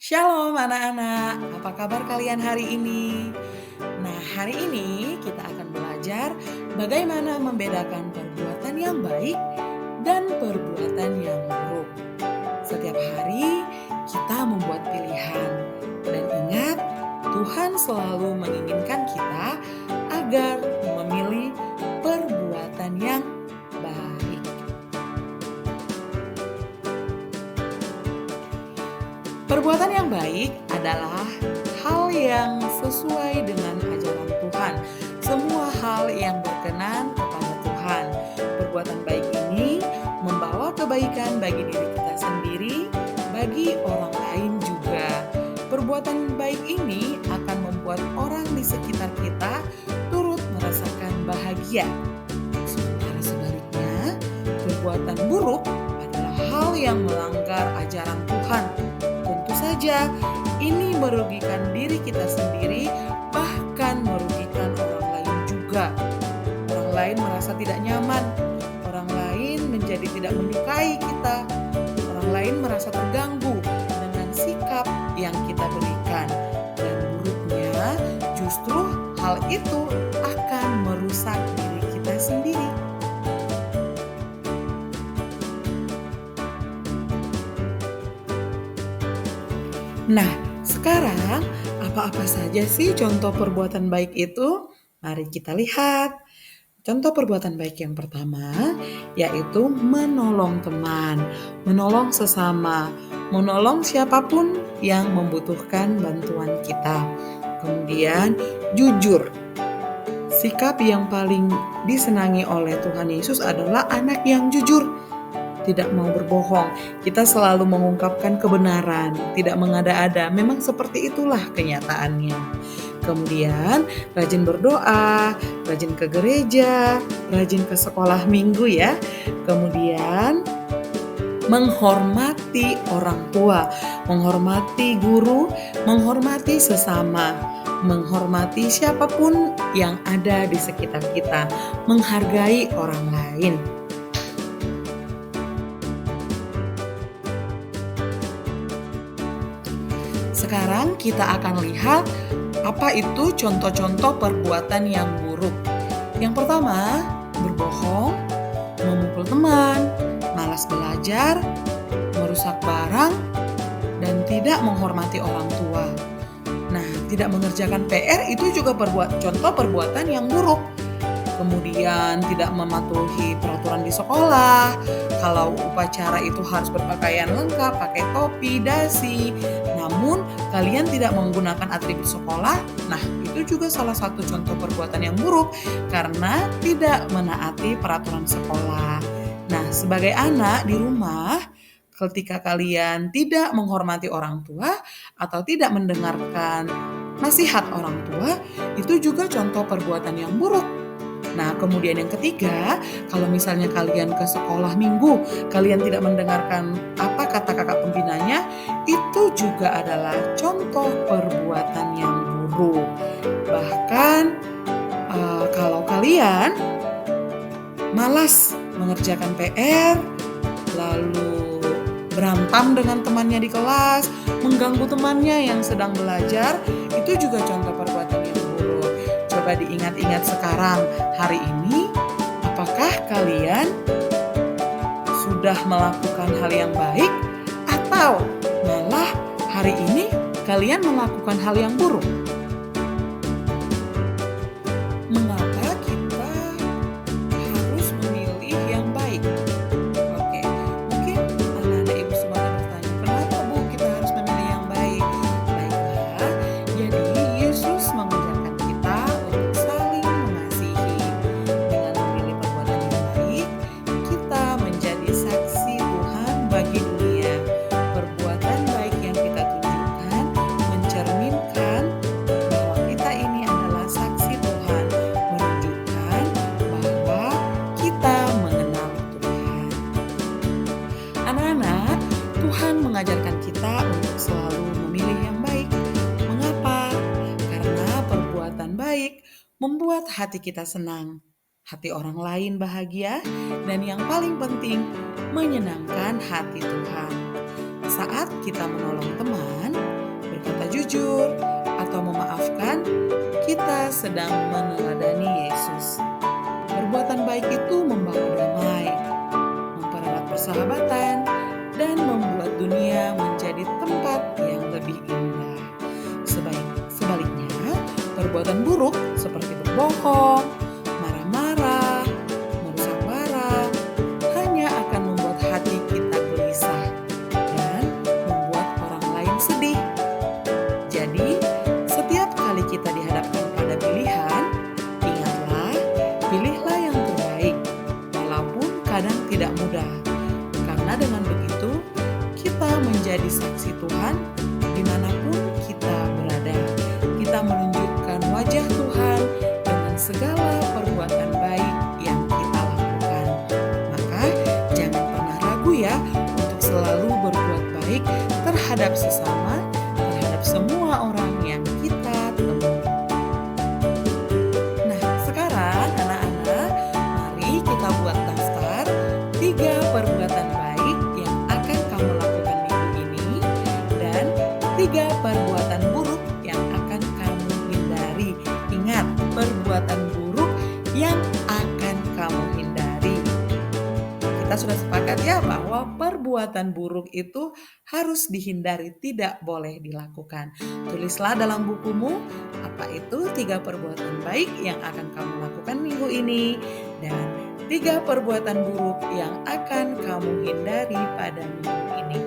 Shalom anak-anak, apa kabar kalian hari ini? Nah, hari ini kita akan belajar bagaimana membedakan perbuatan yang baik dan perbuatan yang buruk. Setiap hari kita membuat pilihan dan ingat, Tuhan selalu menginginkan kita agar memilih perbuatan yang baik. Perbuatan yang baik adalah hal yang sesuai dengan ajaran Tuhan. Semua hal yang berkenan kepada Tuhan. Perbuatan baik ini membawa kebaikan bagi diri kita sendiri, bagi orang lain juga. Perbuatan baik ini akan membuat orang di sekitar kita turut merasakan bahagia. Sementara sebaliknya, perbuatan buruk adalah hal yang melanggar ajaran Tuhan. Tentu saja, ini merugikan diri kita sendiri, bahkan merugikan orang lain juga. Orang lain merasa tidak nyaman, orang lain menjadi tidak menyukai kita, orang lain merasa terganggu dengan sikap yang kita berikan. Dan buruknya, justru hal itu akan merusak diri kita sendiri. Nah, sekarang apa-apa saja sih contoh perbuatan baik itu? Mari kita lihat. Contoh perbuatan baik yang pertama yaitu menolong teman, menolong sesama, menolong siapapun yang membutuhkan bantuan kita. Kemudian jujur. Sikap yang paling disenangi oleh Tuhan Yesus adalah anak yang jujur. Tidak mau berbohong. Kita selalu mengungkapkan kebenaran, tidak mengada-ada. Memang seperti itulah kenyataannya. Kemudian rajin berdoa, rajin ke gereja, rajin ke sekolah minggu ya. Kemudian menghormati orang tua, menghormati guru, menghormati sesama, menghormati siapapun yang ada di sekitar kita, menghargai orang lain. Sekarang kita akan lihat apa itu contoh-contoh perbuatan yang buruk. Yang pertama, berbohong, memukul teman, malas belajar, merusak barang, dan tidak menghormati orang tua. Nah, tidak mengerjakan PR itu juga contoh perbuatan yang buruk. Kemudian tidak mematuhi peraturan di sekolah. Kalau upacara itu harus berpakaian lengkap, pakai topi, dasi. Namun kalian tidak menggunakan atribut sekolah. Nah, itu juga salah satu contoh perbuatan yang buruk karena tidak menaati peraturan sekolah. Nah, sebagai anak di rumah, ketika kalian tidak menghormati orang tua atau tidak mendengarkan nasihat orang tua, itu juga contoh perbuatan yang buruk. Nah, kemudian yang ketiga, kalau misalnya kalian ke sekolah minggu, kalian tidak mendengarkan apa kata kakak pembinanya, itu juga adalah contoh perbuatan yang buruk. Bahkan kalau kalian malas mengerjakan PR, lalu berantem dengan temannya di kelas, mengganggu temannya yang sedang belajar, itu juga contoh perbuatan yang buruk. Coba diingat-ingat sekarang, hari ini, apakah kalian sudah melakukan hal yang baik atau malah hari ini kalian melakukan hal yang buruk? Mengapa kita harus memilih yang baik? Oke, mungkin anak-anak ibu semuanya bertanya, kenapa Bu kita harus memilih yang baik? Baiklah, jadi Yesus mengajarkan kita untuk saling mengasihi. Dengan memilih perbuatan yang baik, kita menjadi saksi Tuhan bagi dunia. Perbuatan baik yang kita tunjukkan mencerminkan bahwa kita ini adalah saksi Tuhan, menunjukkan bahwa kita mengenal Tuhan. Anak-anak, Tuhan mengajarkan kita untuk selalu memilih yang baik. Mengapa? Karena perbuatan baik membuat hati kita senang, hati orang lain bahagia, dan yang paling penting, menyenangkan hati Tuhan. Saat kita menolong teman, jujur, atau memaafkan, kita sedang meneladani Yesus. Perbuatan baik itu membawa damai, mempererat persahabatan, dan membuat dunia menjadi tempat yang lebih indah. Sebaliknya, perbuatan buruk seperti berbohong, marah-marah, merusak barang, hanya akan membuat hati kita gelisah dan membuat orang lain sedih. Jadi, setiap kali kita dihadapkan pada pilihan, ingatlah, pilihlah yang terbaik, walaupun kadang tidak mudah. Karena dengan begitu, kita menjadi saksi Tuhan dimanapun kita berada. Kita menunjukkan wajah Tuhan dengan segala perbuatan baik yang kita lakukan. Maka jangan pernah ragu ya untuk selalu berbuat baik terhadap sesama, terhadap semua orang yang kita temui. Nah, sekarang anak-anak, mari kita buat daftar 3 perbuatan baik yang akan kamu lakukan minggu ini dan 3 perbuatan buruk yang akan kamu hindari. Ingat, perbuatan buruk yang akan kamu hindari. Kita sudah sepakat ya bahwa perbuatan buruk itu harus dihindari, tidak boleh dilakukan. Tulislah dalam bukumu apa itu 3 perbuatan baik yang akan kamu lakukan minggu ini dan 3 perbuatan buruk yang akan kamu hindari pada minggu ini.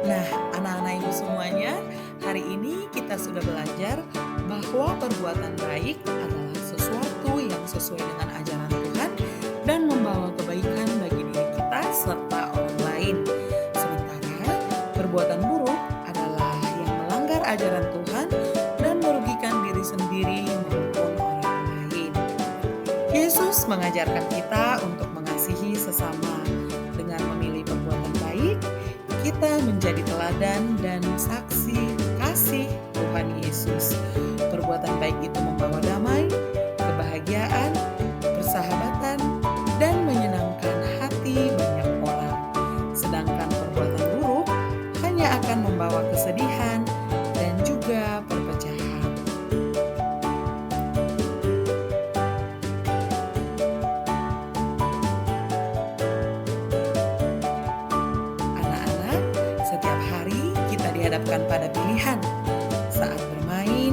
Nah, anak-anak ibu semuanya, hari ini kita sudah belajar bahwa perbuatan baik adalah sesuatu yang sesuai dengan ajaran Tuhan dan membawa kebaikan bagi diri kita serta orang lain. Sementara perbuatan buruk adalah yang melanggar ajaran Tuhan dan merugikan diri sendiri maupun orang lain. Yesus mengajarkan kita untuk mengasihi sesama. Dengan memilih perbuatan baik, kita menjadi teladan dan saksi kasih Tuhan Yesus. Perbuatan baik itu membawa damai, kebahagiaan, persahabatan, dan menyenangkan hati banyak orang. Sedangkan perbuatan buruk hanya akan membawa kesedihan dan juga perpecahan. Anak-anak, setiap hari kita dihadapkan pada pilihan. Saat bermain,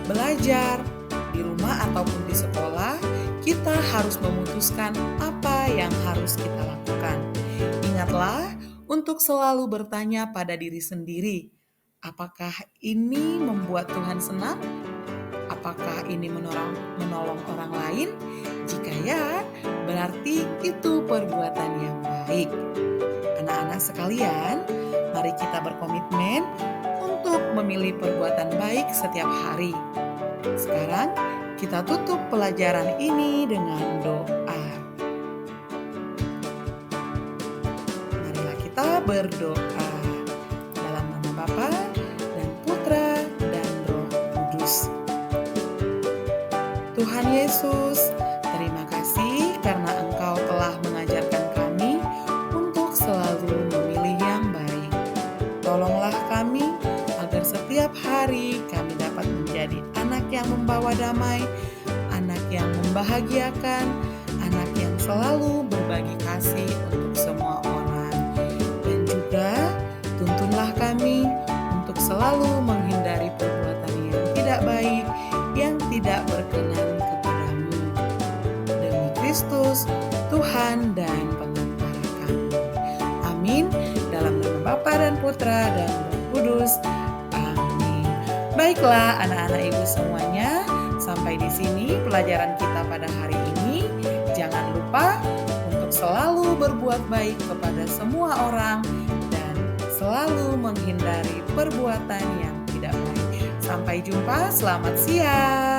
belajar, di rumah ataupun di sekolah, kita harus memutuskan apa yang harus kita lakukan. Ingatlah untuk selalu bertanya pada diri sendiri, apakah ini membuat Tuhan senang? Apakah ini menolong orang lain? Jika ya, berarti itu perbuatan yang baik. Anak-anak sekalian, mari kita berkomitmen untuk memilih perbuatan baik setiap hari. Sekarang kita tutup pelajaran ini dengan doa. Marilah kita berdoa dalam nama Bapa dan Putra dan Roh Kudus. Tuhan Yesus, terima kasih karena Engkau telah mengajarkan kami untuk selalu memilih yang baik. Tolonglah kami agar setiap hari kami dapat menjadi anak yang membawa damai, anak yang membahagiakan, anak yang selalu berbagi kasih untuk semua orang. Dan juga tuntunlah kami untuk selalu menghindari perbuatan yang tidak baik, yang tidak berkenan kepadamu. Demi Kristus, Tuhan dan pengantara kami. Amin. Dalam nama Bapa dan Putra dan Roh Kudus. Amin. Baiklah anak-anak ibu semuanya, sampai di sini pelajaran kita pada hari ini. Jangan lupa untuk selalu berbuat baik kepada semua orang dan selalu menghindari perbuatan yang tidak baik. Sampai jumpa, selamat siang.